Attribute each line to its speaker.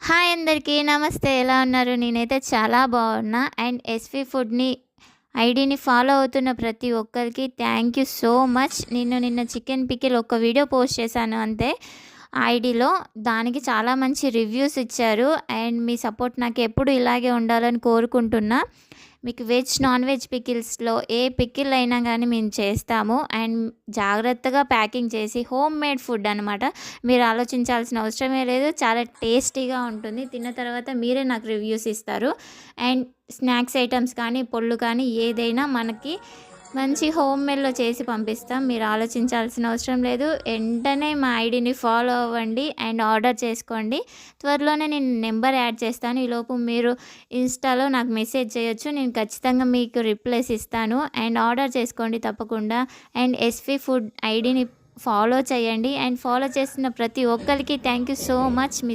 Speaker 1: Hi అందరికీ నమస్తే. ఎలా ఉన్నారు? నేనైతే చాలా బాగున్నా. అండ్ ఎస్‌వి ఫుడ్‌ని ఐడీని ఫాలో అవుతున్న ప్రతి ఒక్కరికి థ్యాంక్ యూ సో మచ్. నిన్న చికెన్ పికిల్ ఒక వీడియో పోస్ట్ చేశాను అంతే ఆ ఐడీలో. దానికి చాలా మంచి రివ్యూస్ ఇచ్చారు. అండ్ మీ సపోర్ట్ నాకు ఎప్పుడు ఇలాగే ఉండాలని కోరుకుంటున్నా. మీకు వెజ్, నాన్ వెజ్ పికిల్స్‌లో ఏ పికిల్ అయినా గానీ మేము చేస్తాము. అండ్ జాగ్రత్తగా ప్యాకింగ్ చేసి హోమ్ మేడ్ ఫుడ్ అనమాట. మీరు ఆలోచించాల్సిన అవసరమే లేదు. చాలా టేస్టీగా ఉంటుంది. తిన్న తర్వాత మీరే నాకు రివ్యూస్ ఇస్తారు. అండ్ స్నాక్స్ ఐటెమ్స్ కానీ, పొళ్ళు కానీ ఏదైనా మనకి మంచి హోమ్ మేడ్‌లో చేసి పంపిస్తాం. మీరు ఆలోచించాల్సిన అవసరం లేదు. వెంటనే మా ఐడీని ఫాలో అవ్వండి అండ్ ఆర్డర్ చేసుకోండి. త్వరలోనే నేను నెంబర్ యాడ్ చేస్తాను. ఈలోపు మీరు ఇన్‌స్టాలో నాకు మెసేజ్ చేయొచ్చు. నేను ఖచ్చితంగా మీకు రిప్లైస్ ఇస్తాను. అండ్ ఆర్డర్ చేసుకోండి తప్పకుండా. అండ్ ఎస్‌వి ఫుడ్ ఐడీని ఫాలో చేయండి. అండ్ ఫాలో చేస్తున్న ప్రతి ఒక్కరికి thank you so much. Me